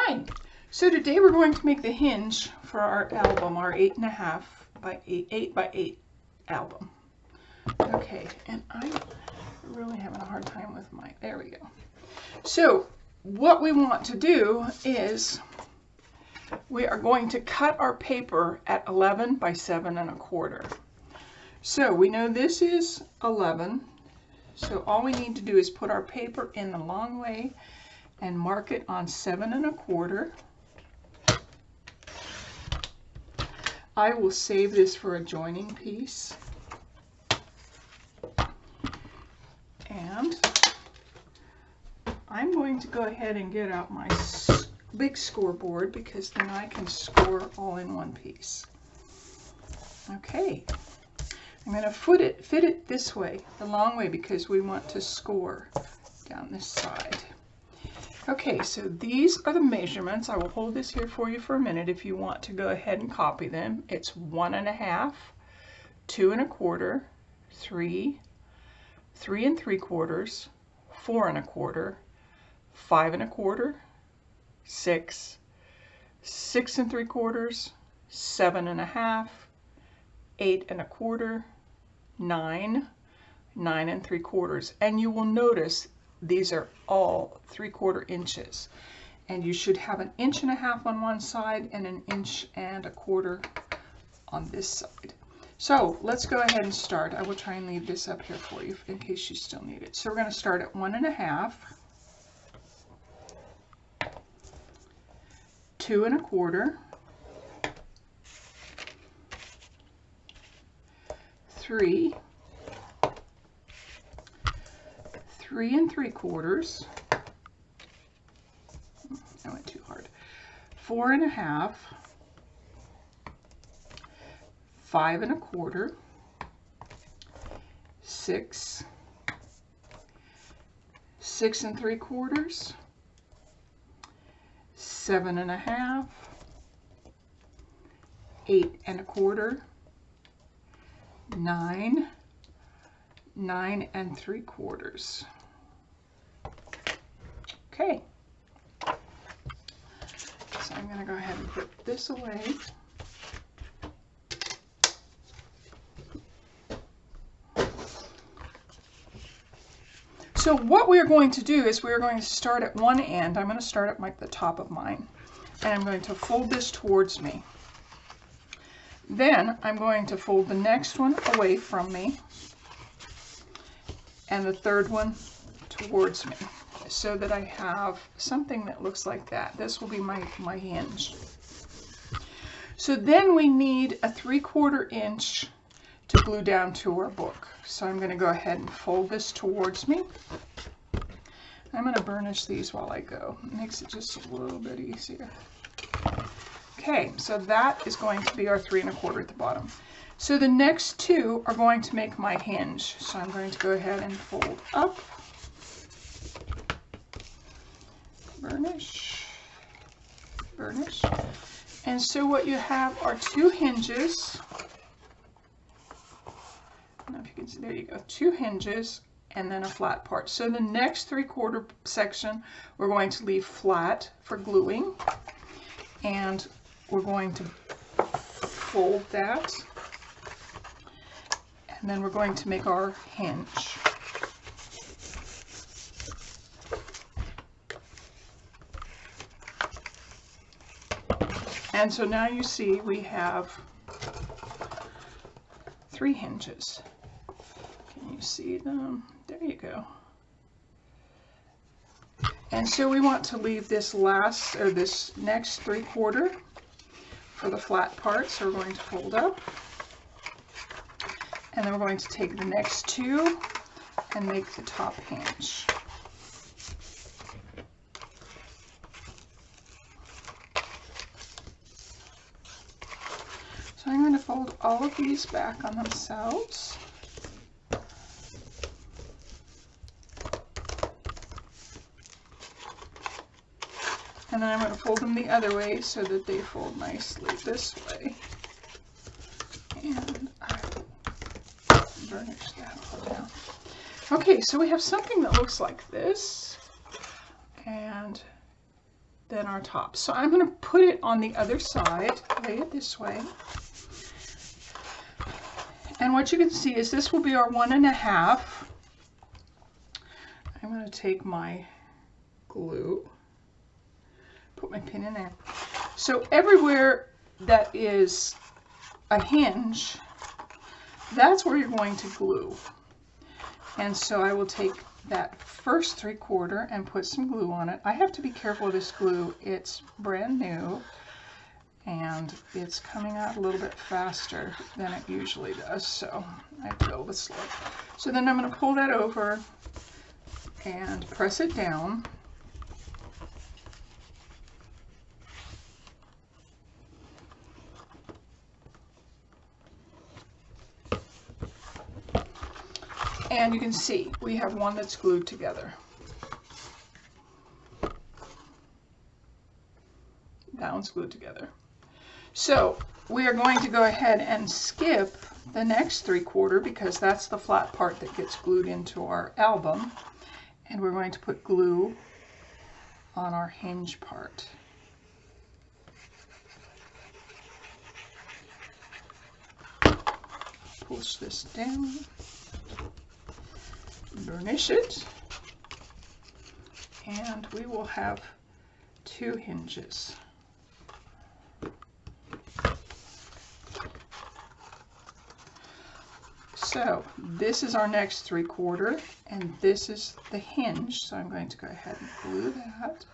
Hi, so today we're going to make the hinge for our album, our 8.5 by 8 by 8 album. Okay, and I'm really having a hard time with my, there we go. So what we want to do is we are going to cut our paper at 11 by 7.25. So we know this is 11, so all we need to do is put our paper in the long way and mark it on 7.25. I will save this for a joining piece. And I'm going to go ahead and get out my big scoreboard because then I can score all in one piece. Okay, I'm going to fit it this way, the long way, because we want to score down this side. Okay, so these are the measurements. I will hold this here for you for a minute if you want to go ahead and copy them. It's 1.5, 2.25, 3, 3 3/4, 4.25, 5.25, 6, 6 3/4, 7.5, 8.25, 9, 9 3/4, and you will notice these are all 3/4 inches, and you should have 1.5 inches on one side and 1.25 inches on this side. So let's go ahead and start. I will try and leave this up here for you in case you still need it. So we're going to start at 1.5, 2.25, 3, 3 3/4, I went too hard, 4.5, 5.25, 6, 6 3/4, 7.5, 8.25, 9, 9 3/4. Okay, so I'm going to go ahead and put this away. So what we're going to do is we're going to start at one end. I'm going to start at like the top of mine, and I'm going to fold this towards me. Then I'm going to fold the next one away from me and the third one towards me, so that I have something that looks like that. This will be my hinge. So then we need a 3/4 inch to glue down to our book. So I'm going to go ahead and fold this towards me. I'm going to burnish these while I go. It makes it just a little bit easier. Okay, so that is going to be our 3.25 at the bottom. So the next two are going to make my hinge. So I'm going to go ahead and fold up, burnish, burnish. And so what you have are two hinges. I don't know if you can see, there you go, two hinges and then a flat part. So the next 3/4 section we're going to leave flat for gluing, and we're going to fold that, and then we're going to make our hinge. And so now you see we have 3 hinges. Can you see them? There you go. And so we want to leave this last, or this next 3/4 for the flat part. So we're going to fold up, and then we're going to take the next 2 and make the top hinge. So I'm going to fold all of these back on themselves. And then I'm going to fold them the other way so that they fold nicely this way. And I will burnish that all down. Okay, so we have something that looks like this. And than our top. So I'm going to put it on the other side, lay it this way. And what you can see is this will be our 1.5. I'm going to take my glue, put my pin in there. So everywhere that is a hinge, that's where you're going to glue. And so I will take that first 3/4 and put some glue on it. I have to be careful with this glue. It's brand new and it's coming out a little bit faster than it usually does, so I have to go with slow. So then I'm going to pull that over and press it down. And you can see we have one that's glued together. That one's glued together. So we are going to go ahead and skip the next 3/4 because that's the flat part that gets glued into our album. And we're going to put glue on our hinge part. Push this down. Burnish it, and we will have 2 hinges. So this is our next 3/4, and this is the hinge, so I'm going to go ahead and glue that.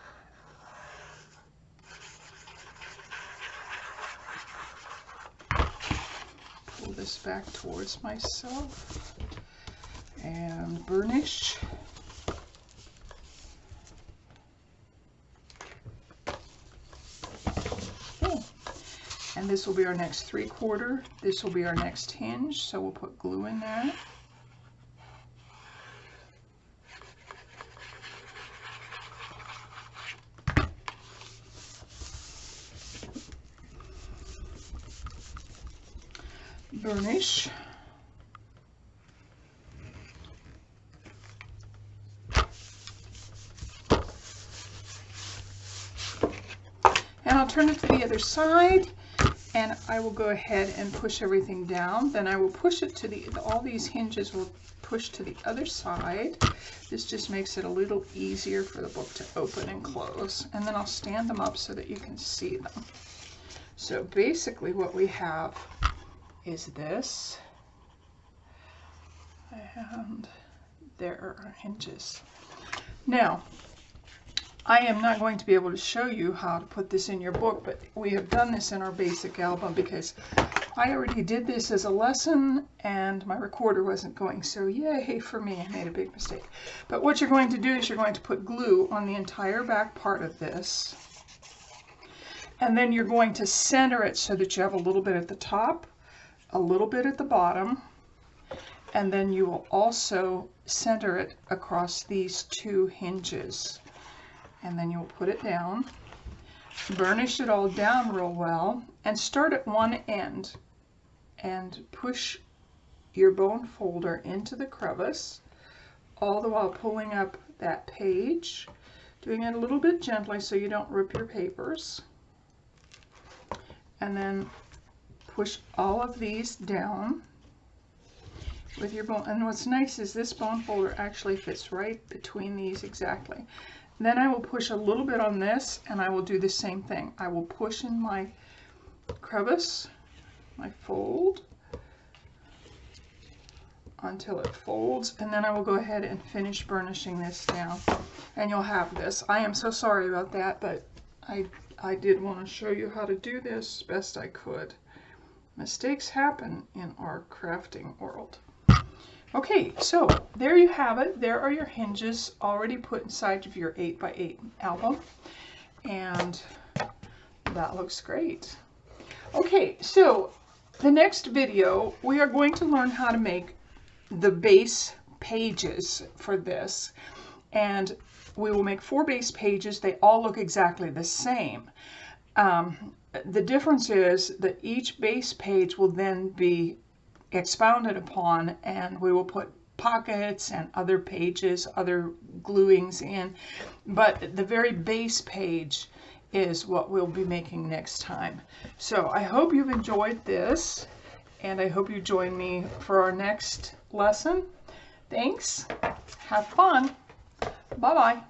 Pull this back towards myself. And burnish. Okay. And this will be our next 3/4. This will be our next hinge, so we'll put glue in there. Burnish. And I'll turn it to the other side, and I will go ahead and push everything down. Then I will push it to all these hinges will push to the other side. This just makes it a little easier for the book to open and close. And then I'll stand them up so that you can see them. So basically what we have is this, and there are our hinges. Now, I am not going to be able to show you how to put this in your book, but we have done this in our basic album because I already did this as a lesson and my recorder wasn't going, so yay for me, I made a big mistake. But what you're going to do is you're going to put glue on the entire back part of this, and then you're going to center it so that you have a little bit at the top, a little bit at the bottom, and then you will also center it across these 2 hinges. And then you'll put it down, burnish it all down real well, and start at one end and push your bone folder into the crevice, all the while pulling up that page, doing it a little bit gently so you don't rip your papers. And then push all of these down with your bone. And what's nice is this bone folder actually fits right between these exactly. Then I will push a little bit on this, and I will do the same thing. I will push in my crevice, my fold, until it folds, and then I will go ahead and finish burnishing this down. And you'll have this. I am so sorry about that, but I did want to show you how to do this best I could. Mistakes happen in our crafting world. Okay, so there you have it. There are your hinges already put inside of your 8x8 album, and that looks great. Okay, so the next video we are going to learn how to make the base pages for this, and we will make 4 base pages. They all look exactly the same. The difference is that each base page will then be expounded upon, and we will put pockets and other pages, other gluings in, but the very base page is what we'll be making next time. So I hope you've enjoyed this, and I hope you join me for our next lesson. Thanks. Have fun. Bye-bye.